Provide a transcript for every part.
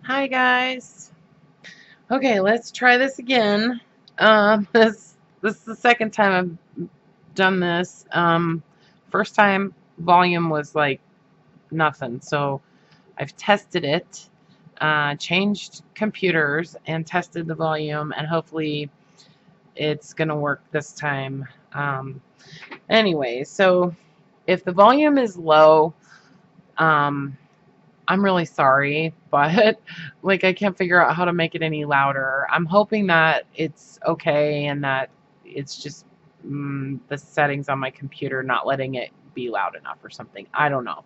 Hi guys. Okay, let's try this again. This is the second time I've done this. First time volume was like nothing, so I've tested it, changed computers, and tested the volume, and hopefully it's gonna work this time. Anyway, so if the volume is low, um, I'm really sorry, but like I can't figure out how to make it any louder. I'm hoping that it's okay and that it's just the settings on my computer not letting it be loud enough or something. I don't know,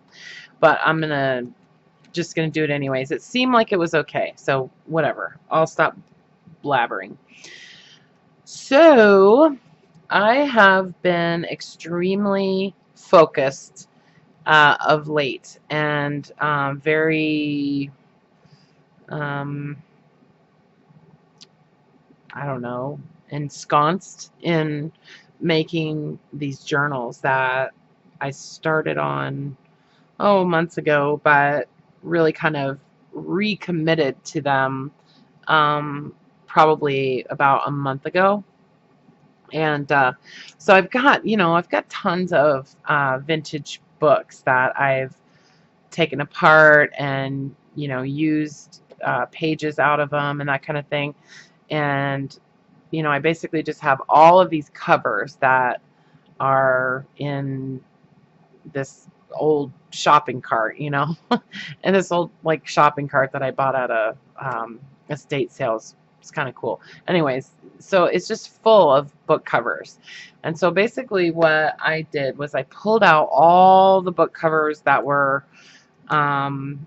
but I'm just gonna do it anyways. It seemed like it was okay, so whatever. I'll stop blabbering. So I have been extremely focused of late and very um, I don't know, ensconced in making these journals that I started on, months ago, but really kind of recommitted to them probably about a month ago. And so I've got tons of vintage books that I've taken apart and, used pages out of them and that kind of thing. And I basically just have all of these covers that are in this old shopping cart, and this old like shopping cart that I bought at a estate sales. It's kind of cool. Anyways, so it's just full of book covers. And so basically what I did was I pulled out all the book covers that were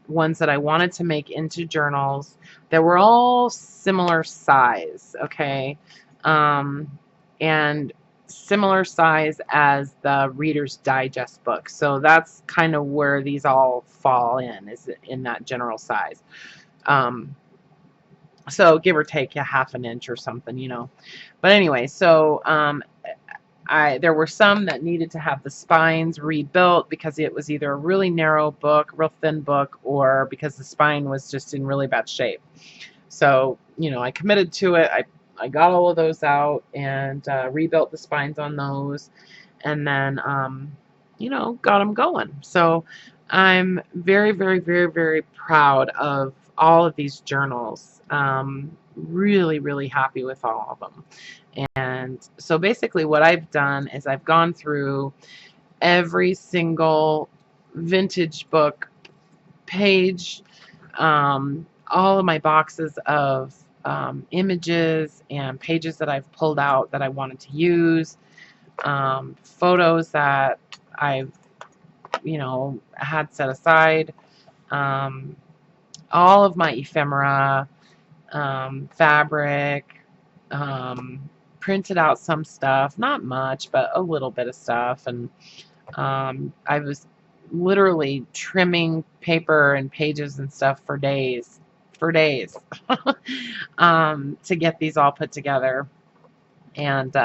ones that I wanted to make into journals. They were all similar size, okay, and similar size as the Reader's Digest book. So that's kind of where these all fall in, is in that general size. Um, so give or take a half an inch or something. But anyway, so there were some that needed to have the spines rebuilt because it was either a really narrow book, real thin book, or because the spine was just in really bad shape. So, I committed to it. I got all of those out and rebuilt the spines on those, and then, got them going. So I'm very, very, very, very proud of all of these journals. Really, really happy with all of them. And so basically what I've done is I've gone through every single vintage book page, all of my boxes of images and pages that I've pulled out that I wanted to use, photos that I've, had set aside, um, all of my ephemera, fabric, printed out some stuff, not much, but a little bit of stuff. And I was literally trimming paper and pages and stuff for days, to get these all put together. And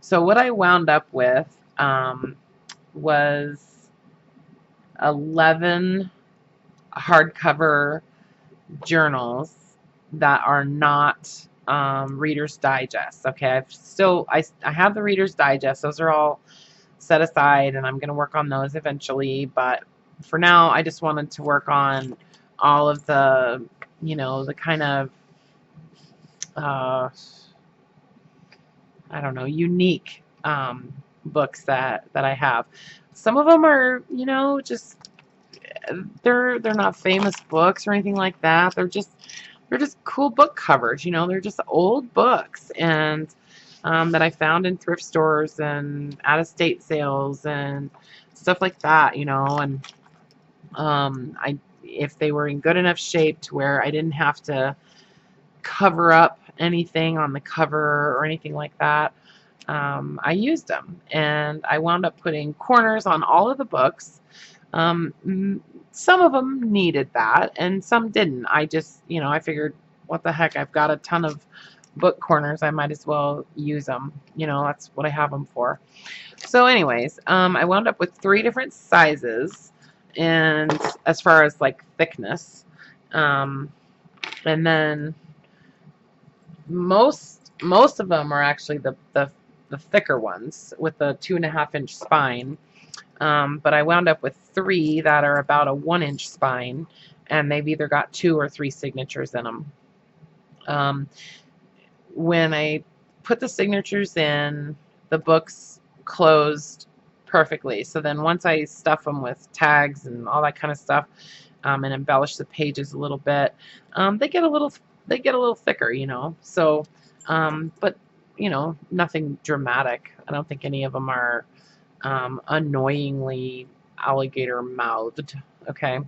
so what I wound up with was 11 hardcover journals that are not Reader's Digest. Okay, I have the Reader's Digest. Those are all set aside, and I'm going to work on those eventually. But for now, I just wanted to work on all of the, the kind of I don't know, unique books that I have. Some of them are, just they're not famous books or anything like that. They're just cool book covers. They're just old books and that I found in thrift stores and at estate sales and stuff like that. And I if they were in good enough shape to where I didn't have to cover up anything on the cover or anything like that, I used them, and I wound up putting corners on all of the books. Some of them needed that, and some didn't. I just, I figured, what the heck? I've got a ton of book corners. I might as well use them. That's what I have them for. So, anyways, I wound up with 3 different sizes, and as far as like thickness, And then most of them are actually the thicker ones with the 2.5-inch spine. But I wound up with 3 that are about a 1-inch spine, and they've either got 2 or 3 signatures in them. When I put the signatures in, the books closed perfectly. So then once I stuff them with tags and all that kind of stuff, and embellish the pages a little bit, they get a little thicker, you know. So, but you know, nothing dramatic. I don't think any of them are annoyingly alligator mouthed. Okay.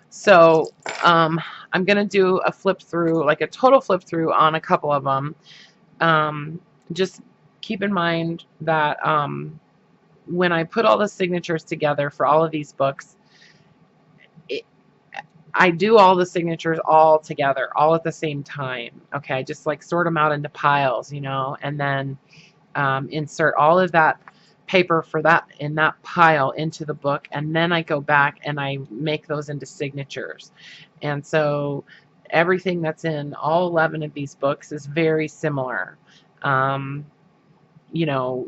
So I'm going to do a flip through, like a total flip through on a couple of them. Just keep in mind that when I put all the signatures together for all of these books, I do all the signatures all together, all at the same time. Okay, I just like sort them out into piles, you know, and then insert all of that paper for that in that pile into the book, and then I go back and I make those into signatures. And so everything that's in all 11 of these books is very similar, you know,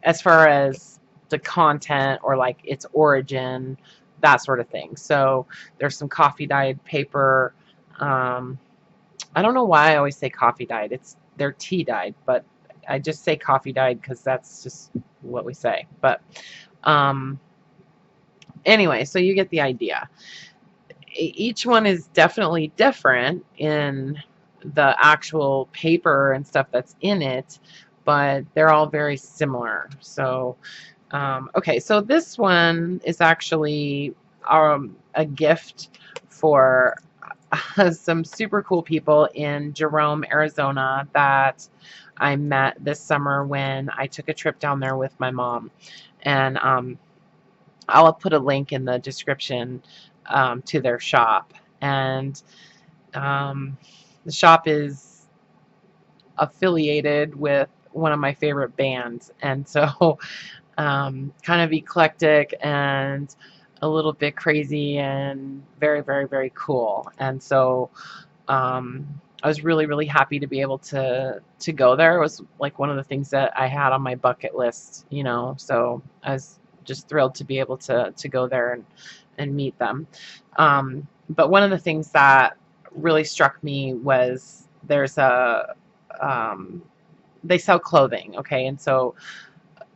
as far as the content or like its origin, that sort of thing. So there's some coffee dyed paper. I don't know why I always say coffee dyed. They're tea dyed, but I just say coffee dyed because that's just what we say. But anyway, so you get the idea. Each one is definitely different in the actual paper and stuff that's in it, but they're all very similar. So okay, so this one is actually a gift for some super cool people in Jerome, Arizona that I met this summer when I took a trip down there with my mom. And I'll put a link in the description to their shop. And the shop is affiliated with one of my favorite bands. And so kind of eclectic and a little bit crazy and very, very, very cool. And so I was really, really happy to be able to go there. It was like one of the things that I had on my bucket list, you know. So I was just thrilled to be able to go there and meet them. But one of the things that really struck me was there's they sell clothing, okay, and so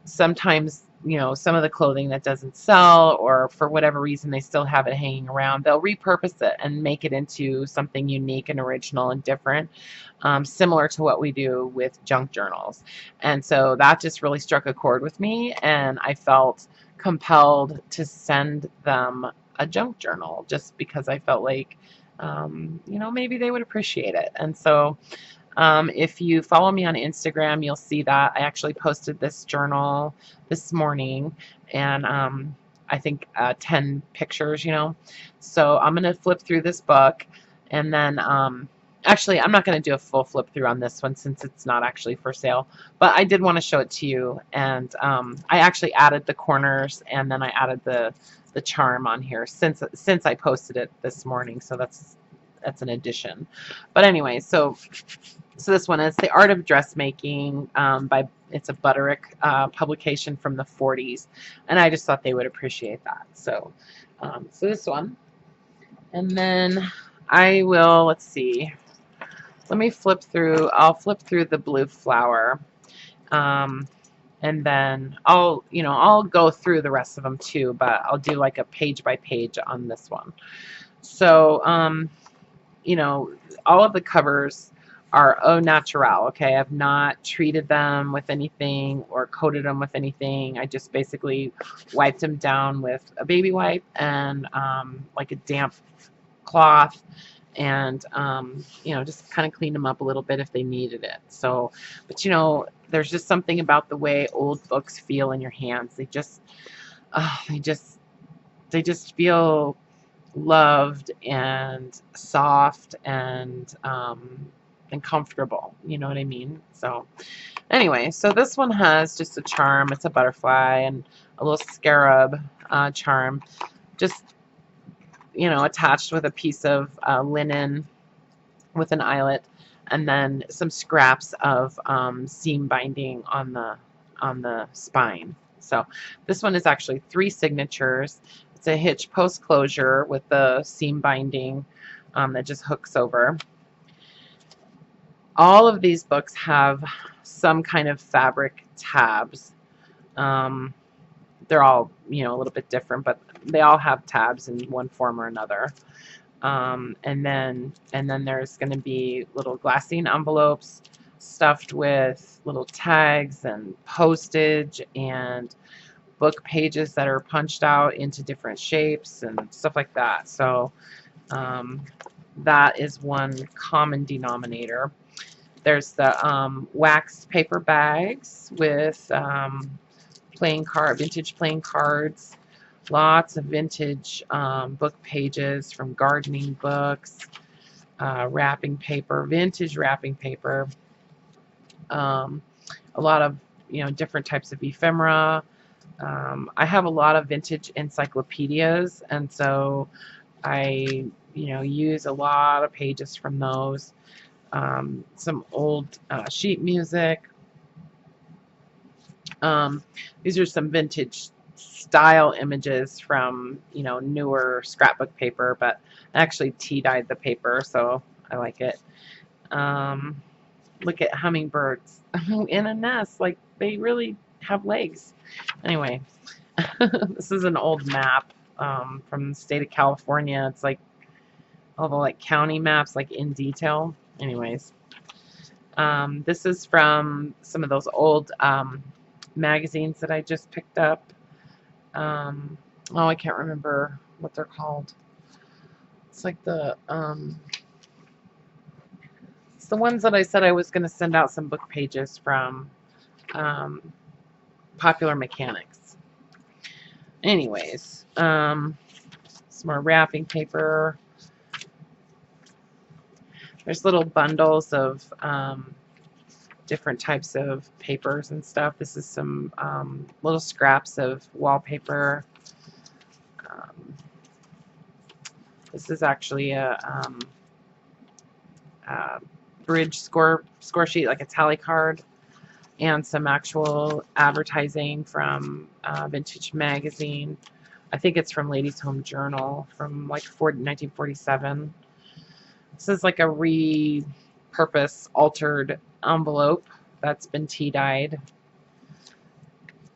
sometimes, you know, some of the clothing that doesn't sell, or for whatever reason they still have it hanging around, they'll repurpose it and make it into something unique and original and different, similar to what we do with junk journals. And so that just really struck a chord with me, and I felt compelled to send them a junk journal just because I felt like, you know, maybe they would appreciate it. And so if you follow me on Instagram, you'll see that I actually posted this journal this morning, and I think 10 pictures, you know. So I'm going to flip through this book, and then actually I'm not going to do a full flip through on this one since it's not actually for sale, but I did want to show it to you. And I actually added the corners, and then I added the charm on here since I posted it this morning, so that's an addition. But anyway, so this one is The Art of Dressmaking it's a Butterick publication from the 40s, and I just thought they would appreciate that. So so this one, and then I will, let's see, let me flip through, I'll flip through the Blue Flower, and then I'll go through the rest of them too, but I'll do like a page by page on this one. So you know, all of the covers are au naturel, okay? I've not treated them with anything or coated them with anything. I just basically wiped them down with a baby wipe and like a damp cloth, and you know, just kind of cleaned them up a little bit if they needed it. So, but you know, there's just something about the way old books feel in your hands. They just feel loved and soft and comfortable, you know what I mean? So anyway, so this one has just a charm. It's a butterfly and a little scarab charm, just, you know, attached with a piece of linen with an eyelet, and then some scraps of seam binding on the spine. So this one is actually 3 signatures. It's a hitch post closure with the seam binding that just hooks over. All of these books have some kind of fabric tabs. They're all, a little bit different, but they all have tabs in one form or another. And then there's going to be little glassine envelopes stuffed with little tags and postage and book pages that are punched out into different shapes and stuff like that. So that is one common denominator. There's the wax paper bags with vintage playing cards. Lots of vintage book pages from gardening books, wrapping paper, vintage wrapping paper, a lot of different types of ephemera. I have a lot of vintage encyclopedias, and so I use a lot of pages from those. Some old sheet music. These are some vintage style images from newer scrapbook paper, but I actually tea-dyed the paper, so I like it. Look at hummingbirds in a nest, like they really have legs. Anyway, this is an old map from the state of California. It's like all the county maps, in detail. Anyways, this is from some of those old magazines that I just picked up. I can't remember what they're called. It's like it's the ones that I said I was going to send out some book pages from. Popular Mechanics. Anyways, some more wrapping paper. There's little bundles of different types of papers and stuff. This is some little scraps of wallpaper. This is actually a bridge score sheet, like a tally card, and some actual advertising from Vintage Magazine. I think it's from Ladies Home Journal from 1947. This is like a repurposed, altered envelope that's been tea-dyed.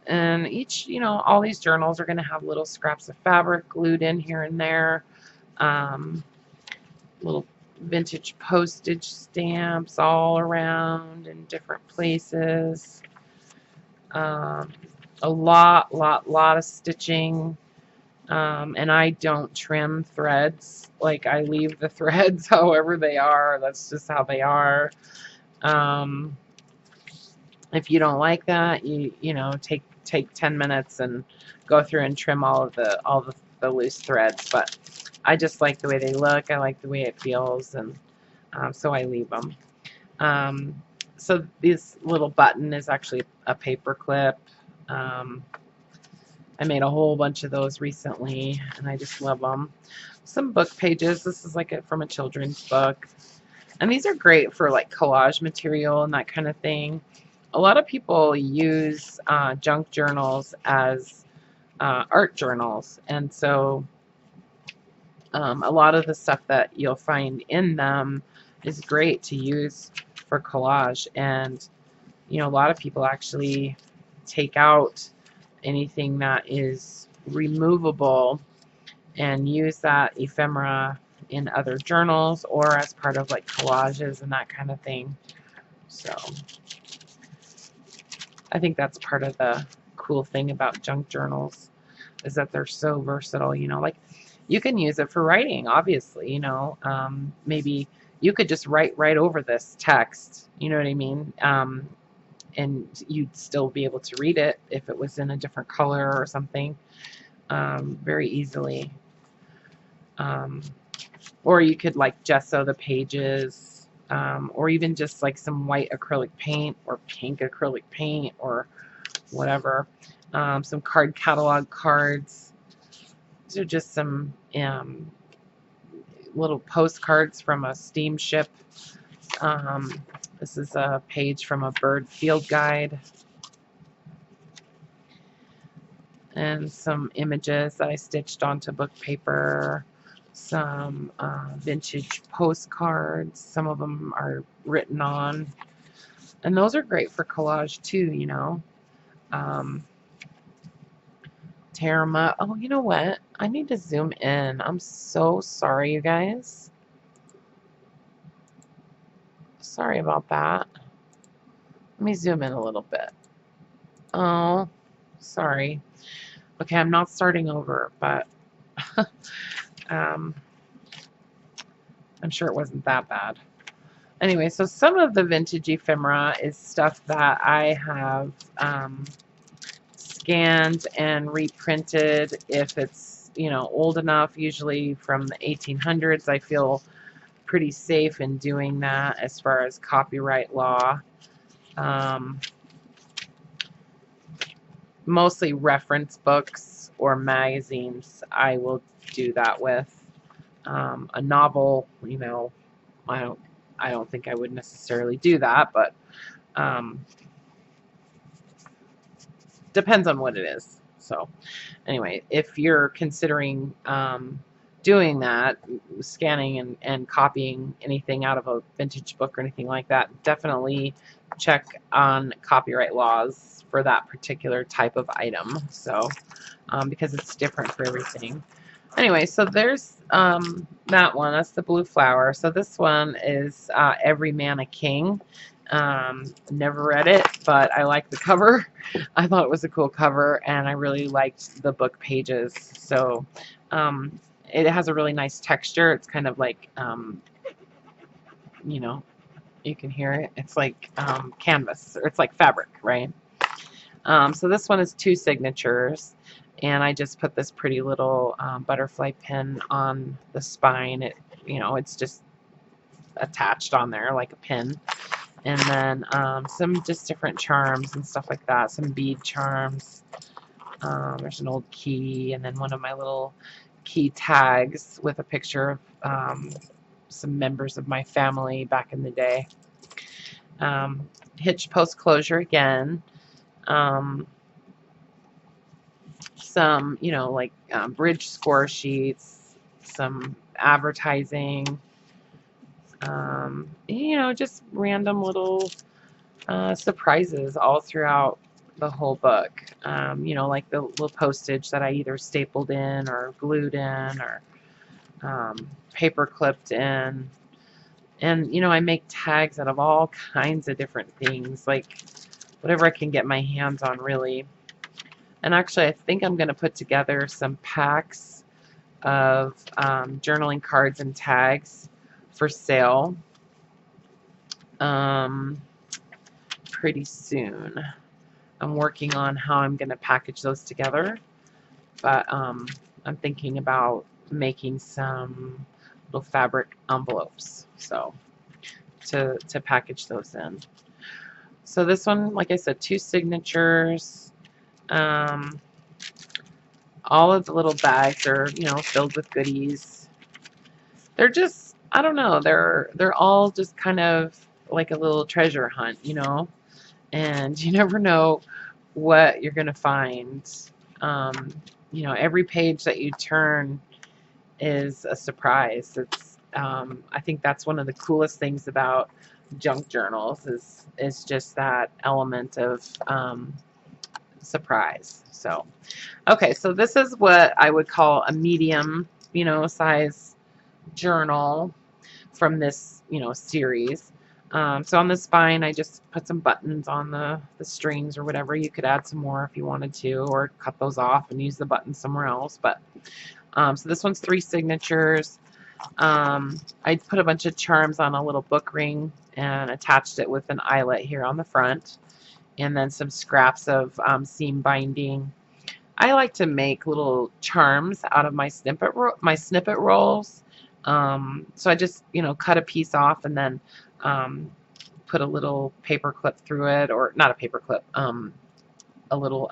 And each, all these journals are going to have little scraps of fabric glued in here and there. Little vintage postage stamps all around in different places. A lot of stitching. And I don't trim threads. I leave the threads however they are. That's just how they are. If you don't like that, you take 10 minutes and go through and trim all the loose threads. But I just like the way they look. I like the way it feels, and so I leave them. So this little button is actually a paper clip. I made a whole bunch of those recently, and I just love them. Some book pages. This is from a children's book. And these are great for collage material and that kind of thing. A lot of people use junk journals as art journals, and so a lot of the stuff that you'll find in them is great to use for collage. And a lot of people actually take out anything that is removable and use that ephemera in other journals or as part of collages and that kind of thing. So I think that's part of the cool thing about junk journals, is that they're so versatile. You can use it for writing, obviously. Maybe you could just write right over this text, you know what I mean? And you'd still be able to read it if it was in a different color or something, very easily. Or you could gesso the pages, or even just some white acrylic paint or pink acrylic paint or whatever. Some card catalog cards. These are just some little postcards from a steamship. This is a page from a bird field guide. And some images that I stitched onto book paper. Some vintage postcards. Some of them are written on. And those are great for collage too, you know. Terama. Oh, you know what? I need to zoom in. I'm so sorry, you guys. Sorry about that. Let me zoom in a little bit. Oh, sorry. Okay, I'm not starting over, but I'm sure it wasn't that bad. Anyway, so some of the vintage ephemera is stuff that I have scanned and reprinted if it's, you know, old enough, usually from the 1800s. I feel pretty safe in doing that as far as copyright law. Mostly reference books or magazines I will do that with. A novel, you know, I don't think I would necessarily do that, but depends on what it is. So anyway, if you're considering doing that, scanning and copying anything out of a vintage book or anything like that, definitely check on copyright laws for that particular type of item. So because it's different for everything. Anyway, so there's that one. That's the blue flower. So this one is Every Man a King. Never read it, but I like the cover. I thought it was a cool cover, and I really liked the book pages. So it has a really nice texture. It's kind of like, you know, you can hear it. It's like canvas, or it's like fabric, right? So this one is 2 signatures. And I just put this pretty little butterfly pin on the spine. It, you know, it's just attached on there like a pin. And then some just different charms and stuff like that. Some bead charms. There's an old key, and then one of my little key tags with a picture of some members of my family back in the day. Hitch post closure again. Some, you know, like bridge score sheets, some advertising, you know, just random little surprises all throughout the whole book. You know, like the little postage that I either stapled in or glued in or paper clipped in. And, you know, I make tags out of all kinds of different things, like whatever I can get my hands on, really. And actually, I think I'm going to put together some packs of journaling cards and tags for sale pretty soon. I'm working on how I'm going to package those together, but I'm thinking about making some little fabric envelopes, so to package those in. So this one, like I said, 2 signatures. All of the little bags are, you know, filled with goodies. They're just, I don't know, they're all just kind of like a little treasure hunt, you know, and you never know what you're gonna find. You know, every page that you turn is a surprise. It's I think that's one of the coolest things about junk journals is just that element of surprise. So okay, so this is what I would call a medium, you know, size journal from this, you know, series. So on the spine, I just put some buttons on the strings or whatever. You could add some more if you wanted to, or cut those off and use the buttons somewhere else. But so this one's 3 signatures. I put a bunch of charms on a little book ring and attached it with an eyelet here on the front, and then some scraps of seam binding. I like to make little charms out of my snippet rolls. So I just, you know, cut a piece off and then put a little paper clip through it, or not a paper clip, a little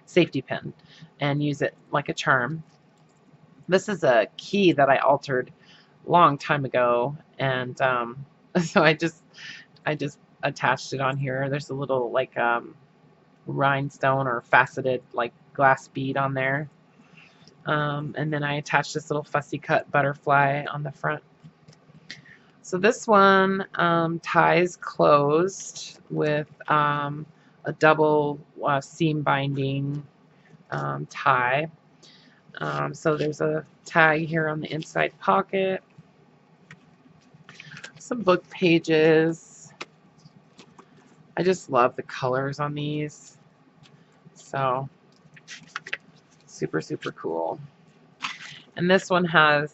safety pin, and use it like a charm. This is a key that I altered long time ago, and so I just attached it on here. There's a little like rhinestone or faceted like glass bead on there. And then I attached this little fussy cut butterfly on the front. So this one ties closed with a double seam binding tie. So there's a tag here on the inside pocket. Some book pages. I just love the colors on these. So super, super cool. And this one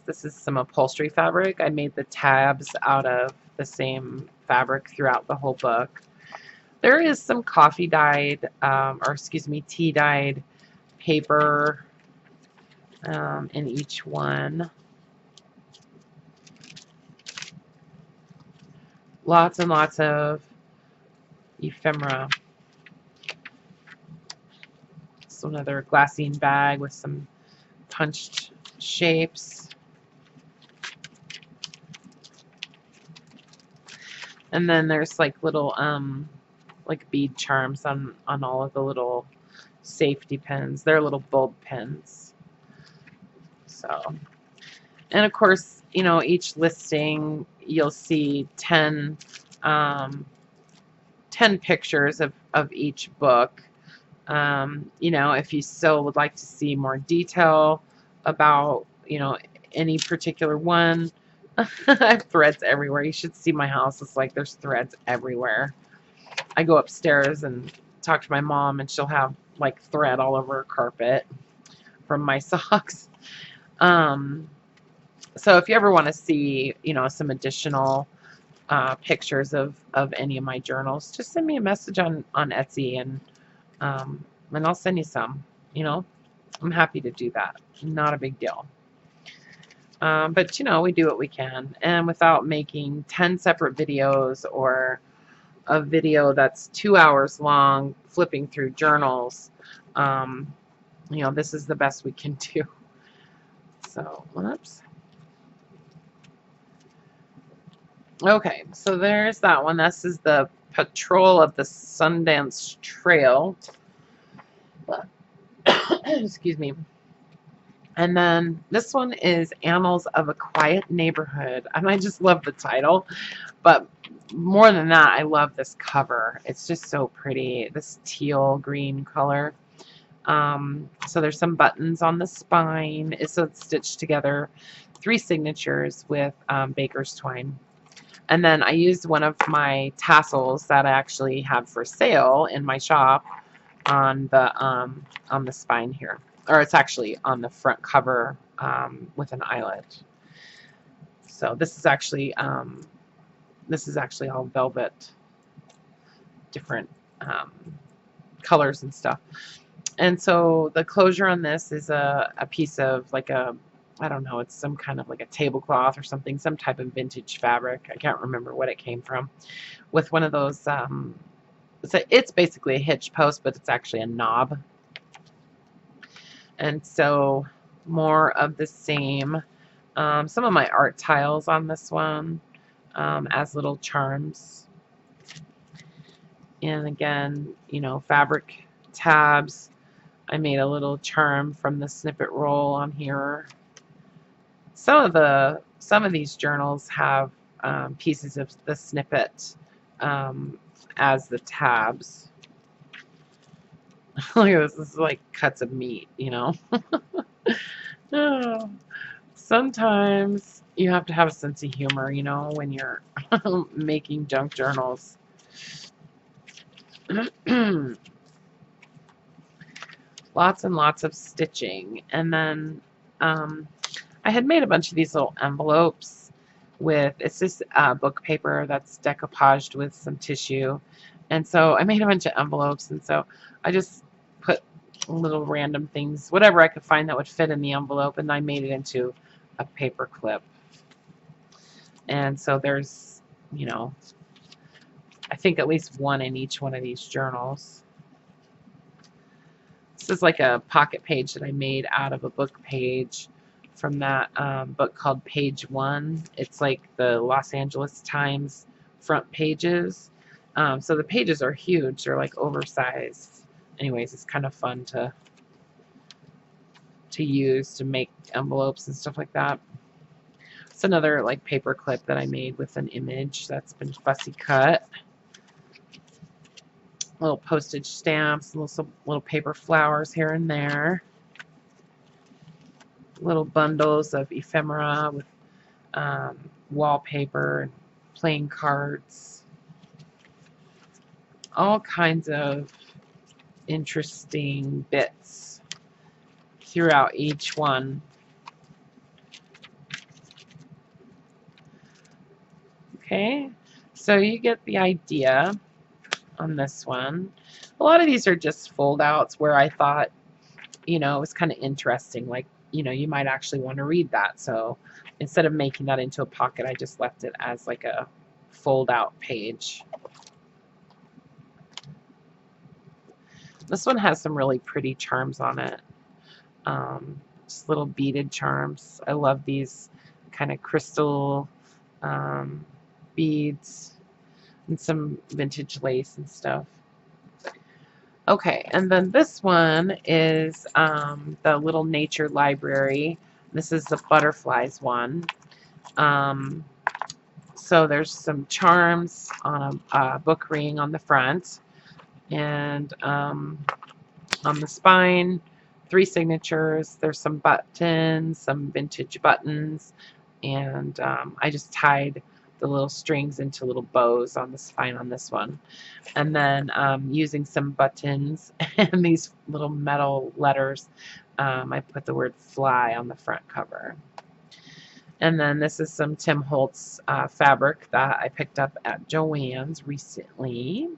this is some upholstery fabric. I made the tabs out of the same fabric throughout the whole book. There is some coffee dyed, or excuse me, tea dyed paper in each one. Lots and lots of ephemera. So another glassine bag with some punched shapes. And then there's like little like bead charms on all of the little safety pins. They're little bulb pins. So, and of course, you know, each listing you'll see 10 pictures of each book. You know, if you still would like to see more detail about, you know, any particular one. I have threads everywhere. You should see my house. It's like there's threads everywhere. I go upstairs and talk to my mom, and she'll have like thread all over her carpet from my socks. So if you ever want to see, you know, some additional pictures of any of my journals, just send me a message on Etsy, and I'll send you some. You know, I'm happy to do that. Not a big deal. But you know, we do what we can, and without making 10 separate videos or a video that's 2 hours long flipping through journals, you know, this is the best we can do. So, whoops. Okay, so there's that one. This is the Patrol of the Sundance Trail. Excuse me. And then this one is Annals of a Quiet Neighborhood. And I just love the title. But more than that, I love this cover. It's just so pretty. This teal green color. So there's some buttons on the spine. So it's stitched together. 3 signatures with baker's twine. And then I used one of my tassels that I actually have for sale in my shop on the spine here. Or it's actually on the front cover with an eyelet. So this is actually all velvet, different colors and stuff. And so the closure on this is a piece of like a, I don't know, it's some kind of like a tablecloth or something, some type of vintage fabric. I can't remember what it came from. With one of those, it's basically a hitch post, but it's actually a knob. And so more of the same. Some of my art tiles on this one as little charms. And again, you know, fabric tabs. I made a little charm from the snippet roll on here. Some of these journals have pieces of the snippet as the tabs. Look at this. This is like cuts of meat, you know. Oh, sometimes you have to have a sense of humor, you know, when you're making junk journals. Lots and lots of stitching. And then I had made a bunch of these little envelopes with, it's just book paper that's decoupaged with some tissue. And so I made a bunch of envelopes, and so I just put little random things, whatever I could find that would fit in the envelope, and I made it into a paper clip. And so there's, you know, I think at least one in each one of these journals. This is like a pocket page that I made out of a book page from that book called Page One. It's like the Los Angeles Times front pages. So the pages are huge. They're like oversized. Anyways, it's kind of fun to use to make envelopes and stuff like that. It's another like paper clip that I made with an image that's been fussy cut. Little postage stamps, little paper flowers here and there. Little bundles of ephemera with wallpaper and playing cards. All kinds of interesting bits throughout each one. Okay, so you get the idea on this one. A lot of these are just fold outs where I thought, you know, it was kind of interesting. Like, you know, you might actually want to read that. So instead of making that into a pocket, I just left it as like a fold out page. This one has some really pretty charms on it. Just little beaded charms. I love these kind of crystal beads and some vintage lace and stuff. Okay, and then this one is the little nature library. This is the butterflies one. So there's some charms on a book ring on the front, and on the spine, 3 signatures. There's some buttons, some vintage buttons, and I just tied the little strings into little bows on the spine on this one. And then using some buttons and these little metal letters, I put the word fly on the front cover. And then this is some Tim Holtz fabric that I picked up at Joann's recently.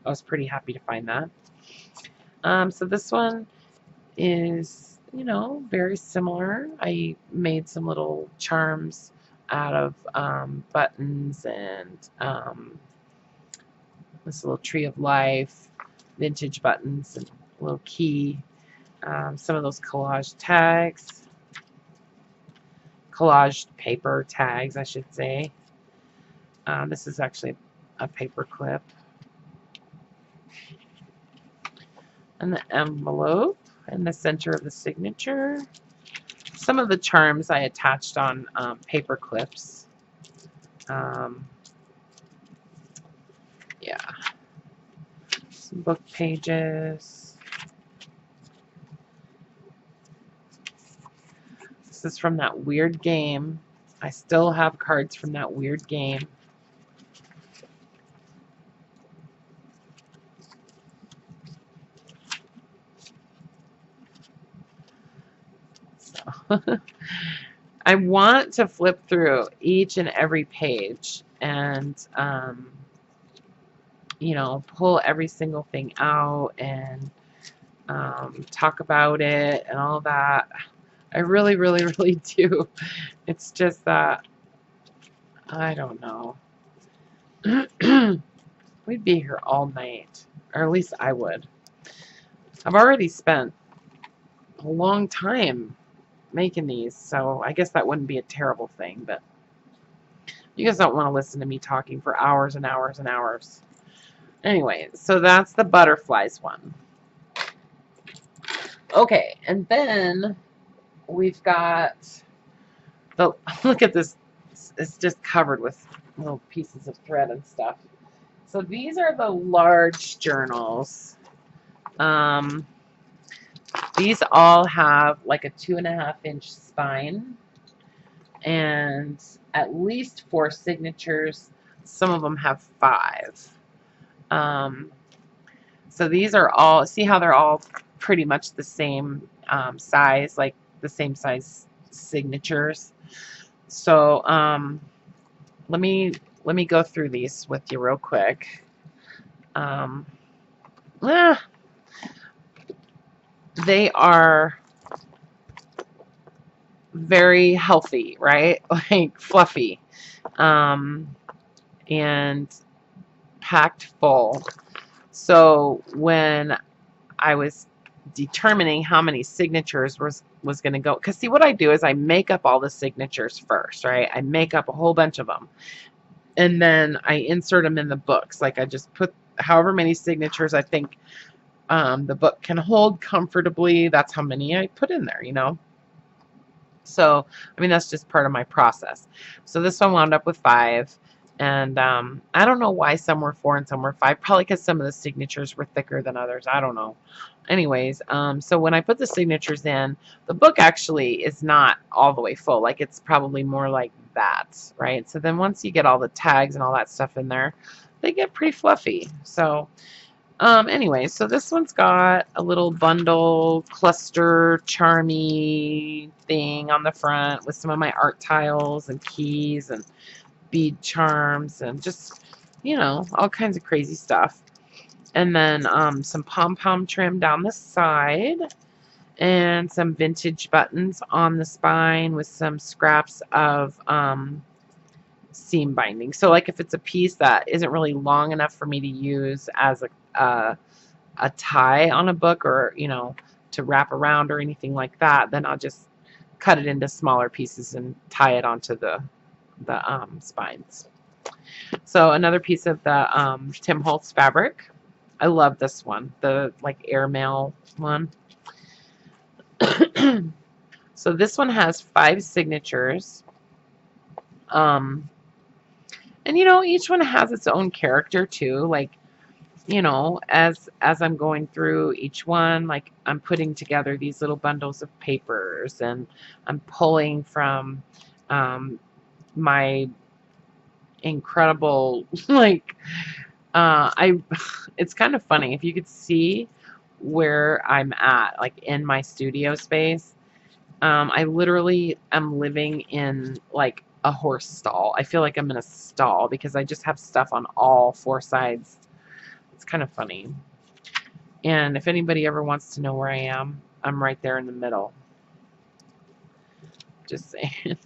I was pretty happy to find that. So this one is, you know, very similar. I made some little charms out of buttons and this little tree of life, vintage buttons, and a little key. Some of those collage tags, collaged paper tags, I should say. This is actually a paper clip. And the envelope in the center of the signature. Some of the charms I attached on paper clips. Yeah. Some book pages. This is from that weird game. I still have cards from that weird game. I want to flip through each and every page and, you know, pull every single thing out and talk about it and all that. I really, really, really do. It's just that, I don't know. We'd be here all night, or at least I would. I've already spent a long time making these, so I guess that wouldn't be a terrible thing, but you guys don't want to listen to me talking for hours and hours and hours. Anyway, so that's the butterflies one. Okay, and then we've got the, look at this, it's just covered with little pieces of thread and stuff. So these are the large journals. These all have like a 2.5-inch spine and at least 4 signatures. Some of them have 5. So these are all, see how they're all pretty much the same size, like the same size signatures. So let me go through these with you real quick. They are very healthy, right? Like fluffy, and packed full. So when I was determining how many signatures was was going to go, because see what I do is I make up all the signatures first, right? I make up a whole bunch of them, and then I insert them in the books. Like I just put however many signatures I think the book can hold comfortably. That's how many I put in there, you know. So, I mean, that's just part of my process. So this one wound up with 5. And I don't know why some were 4 and some were 5. Probably because some of the signatures were thicker than others. I don't know. Anyways, so when I put the signatures in, the book actually is not all the way full. Like it's probably more like that, right? So then once you get all the tags and all that stuff in there, they get pretty fluffy. So anyway, so this one's got a little bundle cluster charmy thing on the front with some of my art tiles and keys and bead charms and just, you know, all kinds of crazy stuff. And then some pom-pom trim down the side and some vintage buttons on the spine with some scraps of seam binding. So like if it's a piece that isn't really long enough for me to use as a tie on a book, or you know, to wrap around or anything like that, then I'll just cut it into smaller pieces and tie it onto the spines. So another piece of the Tim Holtz fabric. I love this one, the like airmail one. So this one has 5 signatures. And you know, each one has its own character too. Like, you know, as I'm going through each one, like I'm putting together these little bundles of papers, and I'm pulling from my incredible like it's kind of funny if you could see where I'm at, like in my studio space. I literally am living in like a horse stall. I feel like I'm in a stall because I just have stuff on all 4 sides. It's kind of funny. And if anybody ever wants to know where I am, I'm right there in the middle. Just saying.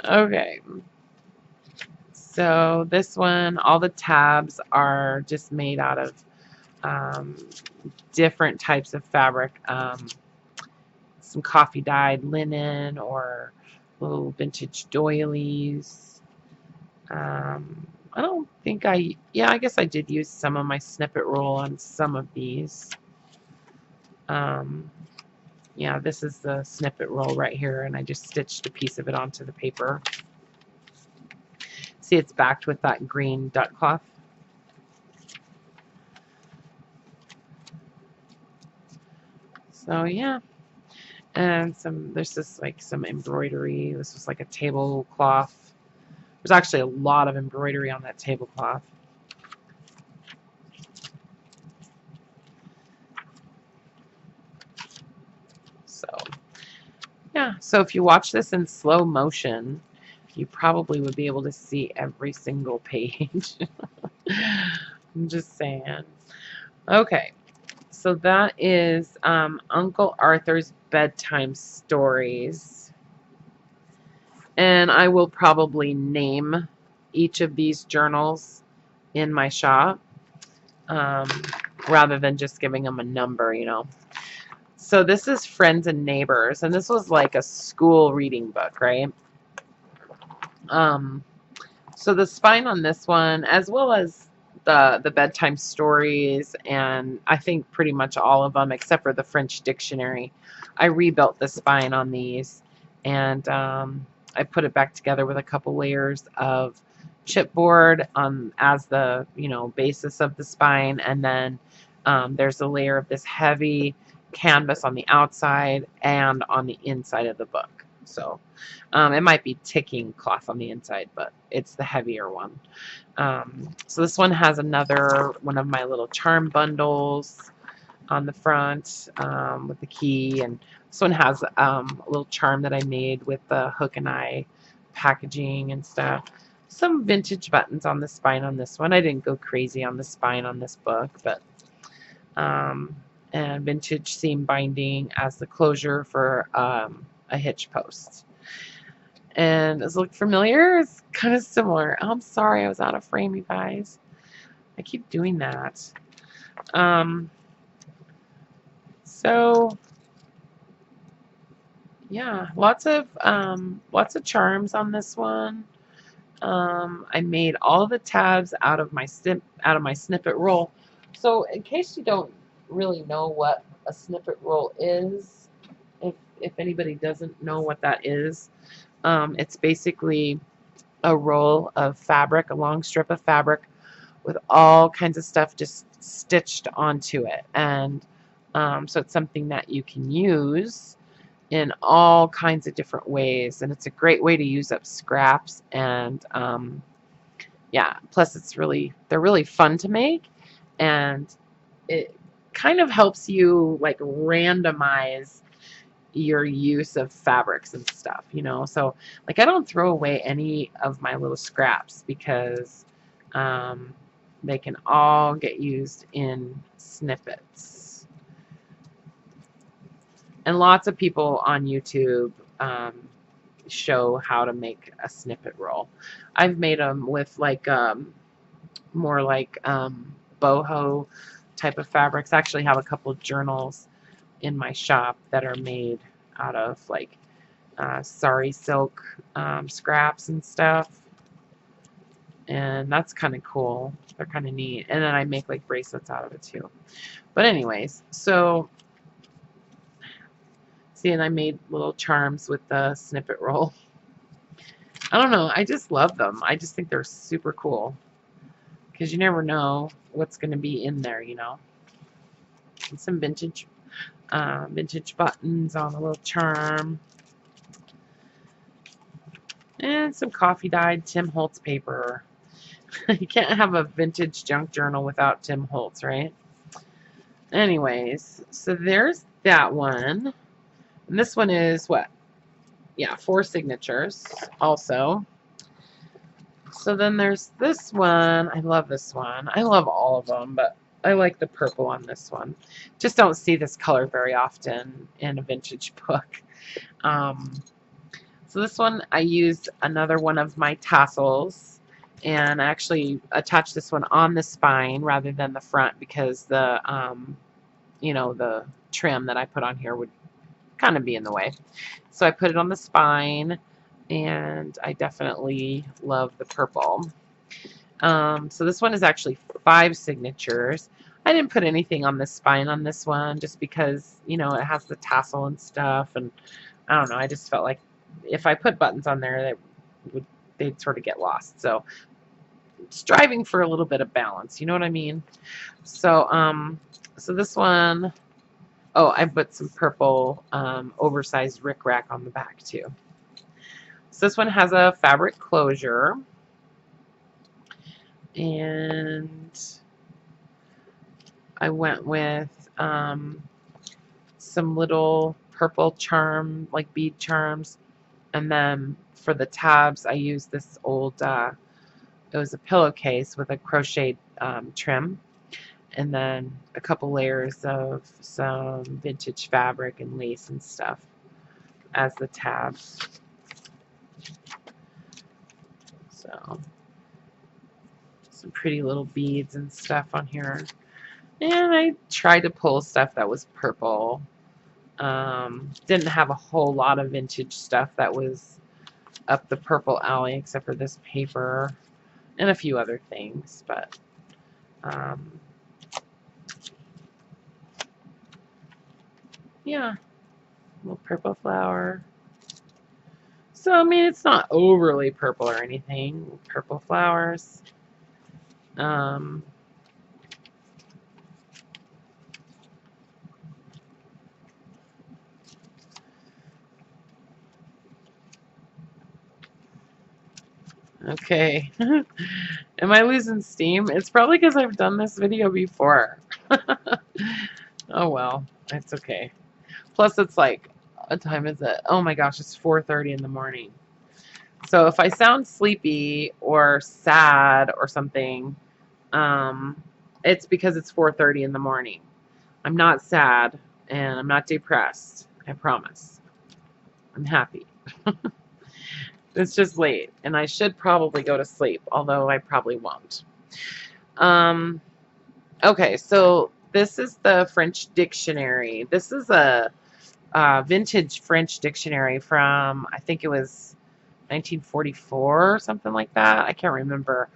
Okay. So this one, all the tabs are just made out of different types of fabric. Some coffee dyed linen or little vintage doilies. I don't think yeah, I guess I did use some of my snippet roll on some of these. Yeah, this is the snippet roll right here, and I just stitched a piece of it onto the paper. See, it's backed with that green duck cloth. So yeah. And there's this like some embroidery. This was like a tablecloth. There's actually a lot of embroidery on that tablecloth. So yeah, so if you watch this in slow motion, you probably would be able to see every single page. I'm just saying. Okay. So that is Uncle Arthur's Bedtime Stories. And I will probably name each of these journals in my shop rather than just giving them a number, you know. So this is Friends and Neighbors, and this was like a school reading book, right? So the spine on this one, as well as the bedtime stories, and I think pretty much all of them except for the French dictionary, I rebuilt the spine on these, and I put it back together with a couple layers of chipboard as the, you know, basis of the spine, and then there's a layer of this heavy canvas on the outside and on the inside of the book. So it might be ticking cloth on the inside, but it's the heavier one. So this one has another one of my little charm bundles on the front with the key, and this one has a little charm that I made with the hook and eye packaging and stuff. Some vintage buttons on the spine on this one. I didn't go crazy on the spine on this book, but and vintage seam binding as the closure for a hitch post. And does it look familiar? It's kind of similar. Oh, I'm sorry I was out of frame, you guys. I keep doing that. So yeah, lots of charms on this one. I made all the tabs out of my snippet roll. So in case you don't really know what a snippet roll is, if anybody doesn't know what that is, it's basically a roll of fabric, a long strip of fabric with all kinds of stuff just stitched onto it. And so it's something that you can use in all kinds of different ways. And it's a great way to use up scraps. And yeah, plus they're really fun to make. And it kind of helps you like randomize your use of fabrics and stuff, you know. So like I don't throw away any of my little scraps because they can all get used in snippets. And lots of people on YouTube show how to make a snippet roll. I've made them with like more like boho type of fabrics. I actually have a couple of journals in my shop that are made out of like sari silk scraps and stuff, and that's kind of cool. They're kind of neat. And then I make like bracelets out of it too. But anyways, so see, and I made little charms with the snippet roll. I don't know, I just love them. I just think they're super cool because you never know what's going to be in there, you know. And some vintage buttons on a little charm. And some coffee dyed Tim Holtz paper. You can't have a vintage junk journal without Tim Holtz, right? Anyways, so there's that one. And this one is what? Yeah, 4 signatures also. So then there's this one. I love this one. I love all of them, but I like the purple on this one. Just don't see this color very often in a vintage book. So this one, I used another one of my tassels, and I actually attached this one on the spine rather than the front because the, you know, the trim that I put on here would kind of be in the way. So I put it on the spine, and I definitely love the purple. So this one is actually 5 signatures. I didn't put anything on the spine on this one just because, you know, it has the tassel and stuff, and I don't know, I just felt like if I put buttons on there, they'd sort of get lost. So striving for a little bit of balance, you know what I mean? So so this one, oh, I put some purple oversized rickrack on the back too. So this one has a fabric closure, and I went with some little purple charm, like bead charms. And then for the tabs, I used this old, it was a pillowcase with a crocheted trim. And then a couple layers of some vintage fabric and lace and stuff as the tabs. So some pretty little beads and stuff on here. And I tried to pull stuff that was purple. Didn't have a whole lot of vintage stuff that was up the purple alley except for this paper and a few other things, but yeah, little purple flower. So I mean, it's not overly purple or anything. Purple flowers. Okay. Am I losing steam? It's probably because I've done this video before. Oh well, it's okay. Plus it's like, what time is it? Oh my gosh, it's 4:30 in the morning. So if I sound sleepy or sad or something, it's because it's 4:30 in the morning. I'm not sad and I'm not depressed. I promise. I'm happy. It's just late, and I should probably go to sleep, although I probably won't. Okay, so this is the French dictionary. This is a vintage French dictionary from, I think it was 1944 or something like that. I can't remember.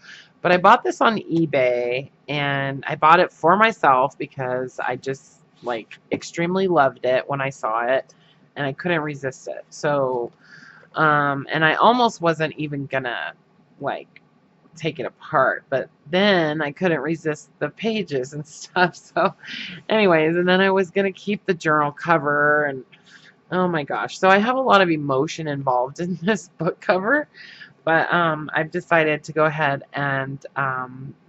But I bought this on eBay, and I bought it for myself because I just like extremely loved it when I saw it, and I couldn't resist it. So, and I almost wasn't even gonna like take it apart, but then I couldn't resist the pages and stuff. So, anyways, and then I was gonna keep the journal cover, and oh my gosh. So I have a lot of emotion involved in this book cover, but I've decided to go ahead and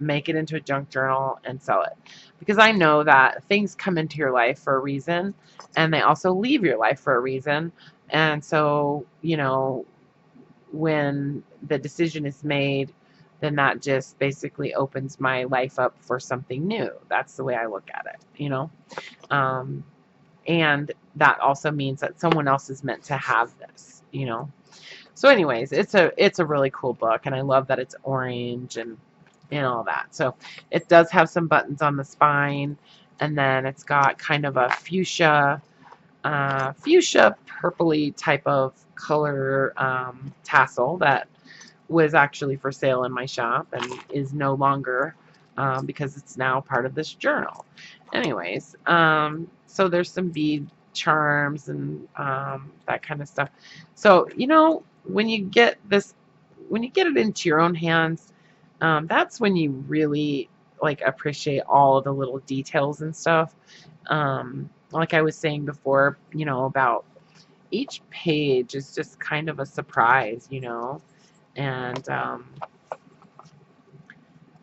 make it into a junk journal and sell it. Because I know that things come into your life for a reason, and they also leave your life for a reason. And so, you know, when the decision is made, then that just basically opens my life up for something new. That's the way I look at it, you know. Um, and that also means that someone else is meant to have this, you know. So anyways, it's a really cool book, and I love that it's orange and all that. So it does have some buttons on the spine, and then it's got kind of a fuchsia purpley type of color tassel that was actually for sale in my shop and is no longer, because it's now part of this journal. Anyways, so there's some bead charms and that kind of stuff. So, you know, when you get it into your own hands, that's when you really like appreciate all of the little details and stuff. Like I was saying before, you know, about each page is just kind of a surprise, you know, and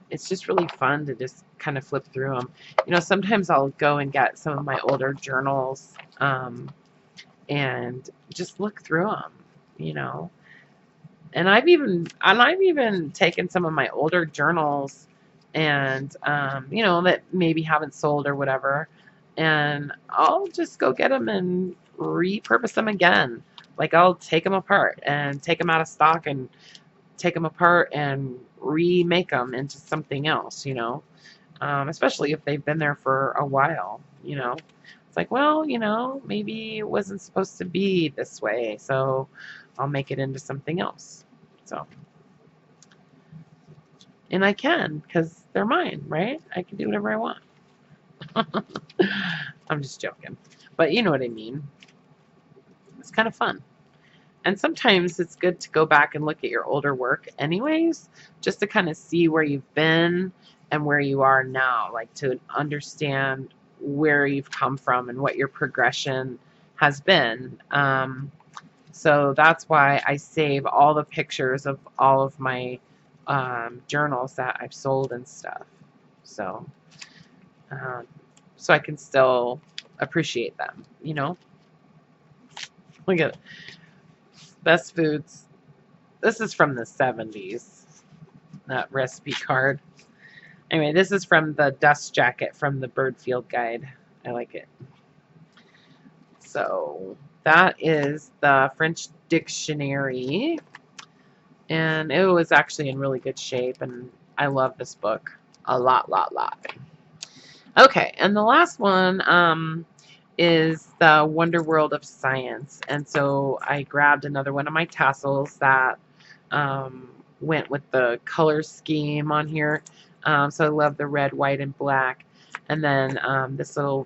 it's just really fun to just kind of flip through them. You know, sometimes I'll go and get some of my older journals and just look through them, you know. And I've even taken some of my older journals and you know, that maybe haven't sold or whatever, and I'll just go get them and repurpose them again. Like I'll take them apart and take them out of stock and take them apart and remake them into something else, you know. Especially if they've been there for a while, you know. It's like, well, you know, maybe it wasn't supposed to be this way, so I'll make it into something else. So, and I can, because they're mine, right? I can do whatever I want. I'm just joking. But you know what I mean. It's kind of fun. And sometimes it's good to go back and look at your older work anyways, just to kind of see where you've been and where you are now, like to understand where you've come from and what your progression has been. So that's why I save all the pictures of all of my journals that I've sold and stuff. So, um, so I can still appreciate them, you know? Look at it. Best foods. This is from the 70s, that recipe card. Anyway, this is from the dust jacket from the Bird Field Guide. I like it. So that is the French dictionary, and it was actually in really good shape, and I love this book a lot. Okay, and the last one is the Wonder World of Science, and so I grabbed another one of my tassels that went with the color scheme on here. So I love the red, white, and black, and then this little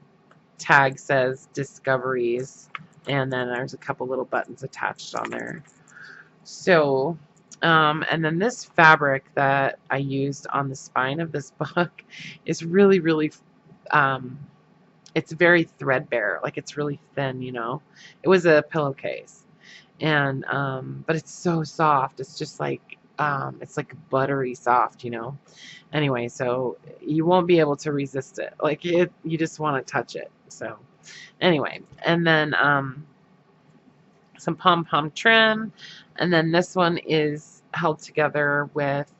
tag says Discoveries, and then there's a couple little buttons attached on there. So, and then this fabric that I used on the spine of this book is really, it's very threadbare, like it's really thin, you know. It was a pillowcase, and but it's so soft. It's just like it's like buttery soft, you know. Anyway, so you won't be able to resist it. Like it, you just want to touch it. So anyway, and then some pom-pom trim, and then this one is held together with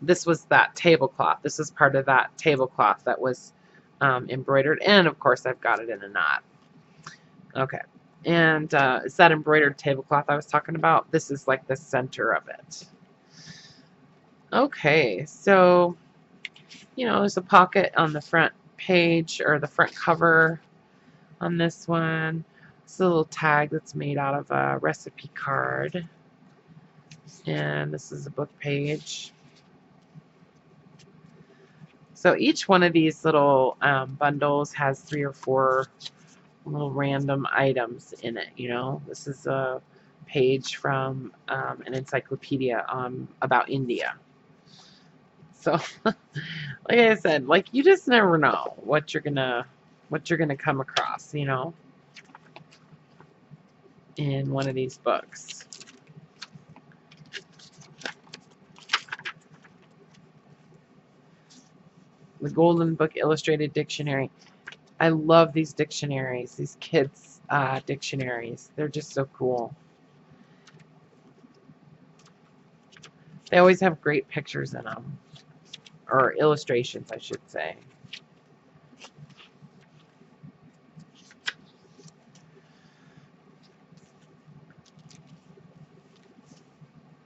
this was that tablecloth. This is part of that tablecloth that was embroidered, and of course I've got it in a knot. Okay, and it's that embroidered tablecloth I was talking about. This is like the center of it. Okay, so you know, there's a pocket on the front page or the front cover. on this one. It's a little tag that's made out of a recipe card. And this is a book page. So each one of these little bundles has 3 or 4 little random items in it, you know. This is a page from an encyclopedia about India. So, like I said, like you just never know what you're gonna come across, you know, in one of these books. The Golden Book Illustrated Dictionary. I love these dictionaries, these kids' dictionaries. They're just so cool. They always have great pictures in them, or illustrations, I should say.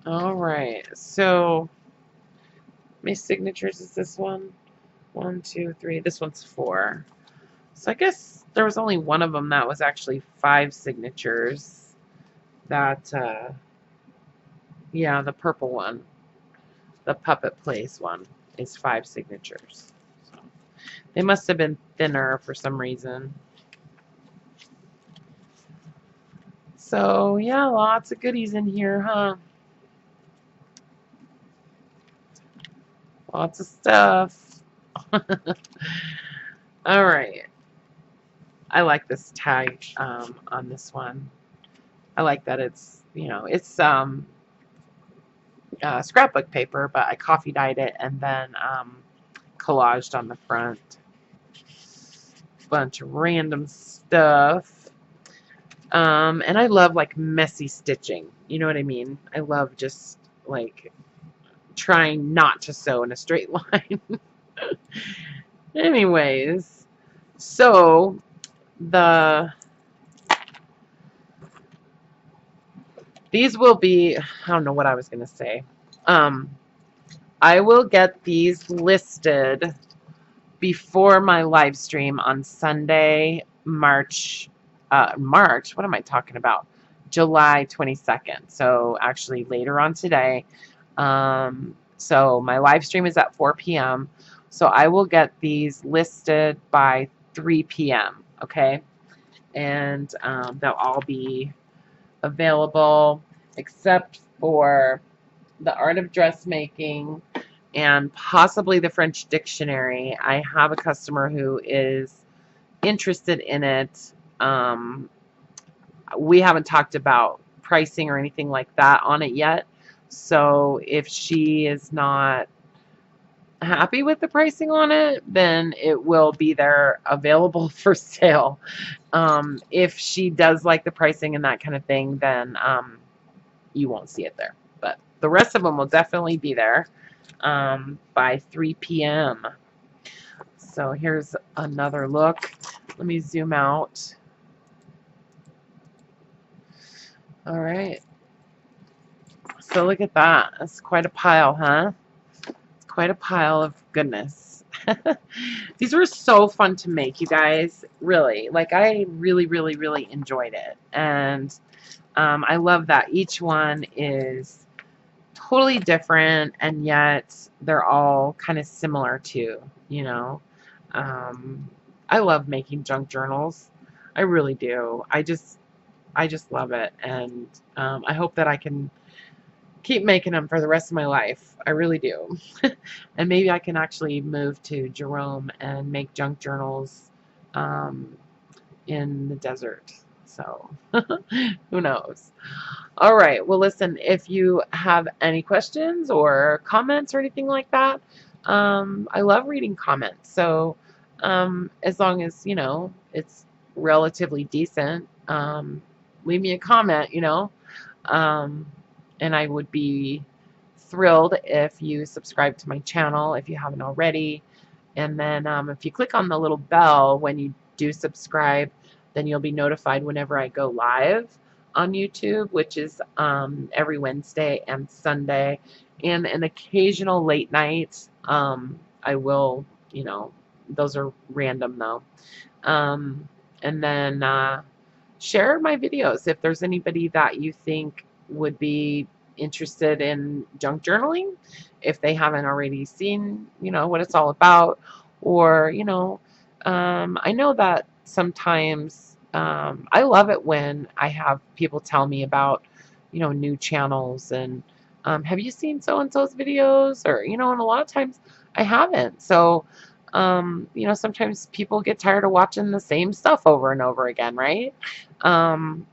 All right, so how many signatures is this one? 1, 2, 3. This one's 4. So I guess there was only one of them that was actually 5 signatures. That, yeah, the purple one, the Puppet Place one, is 5 signatures. So they must have been thinner for some reason. So yeah, lots of goodies in here, huh? Lots of stuff. All right. I like this tag on this one. I like that it's, you know, it's scrapbook paper, but I coffee dyed it and then collaged on the front. Bunch of random stuff. And I love like messy stitching. You know what I mean? I love just like trying not to sew in a straight line. Anyways, so these will be, I don't know what I was going to say. I will get these listed before my live stream on Sunday, March, what am I talking about? July 22nd. So actually later on today. So my live stream is at 4 p.m. So I will get these listed by 3 p.m. Okay. And they'll all be available except for the Art of Dressmaking and possibly the French Dictionary. I have a customer who is interested in it. We haven't talked about pricing or anything like that on it yet. So if she is not happy with the pricing on it, then it will be there available for sale. If she does like the pricing and that kind of thing, then you won't see it there. But the rest of them will definitely be there by 3 p.m. So here's another look. Let me zoom out. All right. So look at that. That's quite a pile, huh? It's quite a pile of goodness. These were so fun to make, you guys. Really. Like, I really, really, really enjoyed it. And I love that each one is totally different, and yet they're all kind of similar too, you know. I love making junk journals. I really do. I just love it, and I hope that I can keep making them for the rest of my life. I really do. And maybe I can actually move to Jerome and make junk journals in the desert. So who knows? All right. Well, listen, if you have any questions or comments or anything like that, I love reading comments. So as long as, you know, it's relatively decent, leave me a comment, you know, and I would be thrilled if you subscribe to my channel if you haven't already. And then if you click on the little bell when you do subscribe, then you'll be notified whenever I go live on YouTube, which is every Wednesday and Sunday, and an occasional late night. I will, you know, those are random though. And then share my videos if there's anybody that you think would be interested in junk journaling, if they haven't already seen, what it's all about, or, I know that sometimes I love it when I have people tell me about, new channels and have you seen so and so's videos, or, and a lot of times I haven't. So sometimes people get tired of watching the same stuff over and over again, right? Um,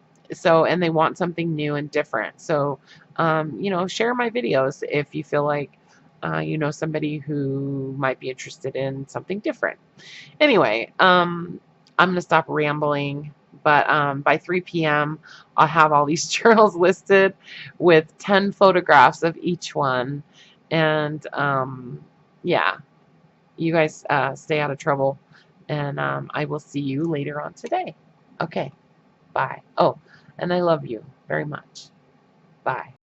and they want something new and different. So, share my videos if you feel like you know somebody who might be interested in something different. Anyway, I'm going to stop rambling, but by 3 p.m., I'll have all these journals listed with 10 photographs of each one. And yeah, you guys stay out of trouble, and I will see you later on today. Okay, bye. Oh, and I love you very much. Bye.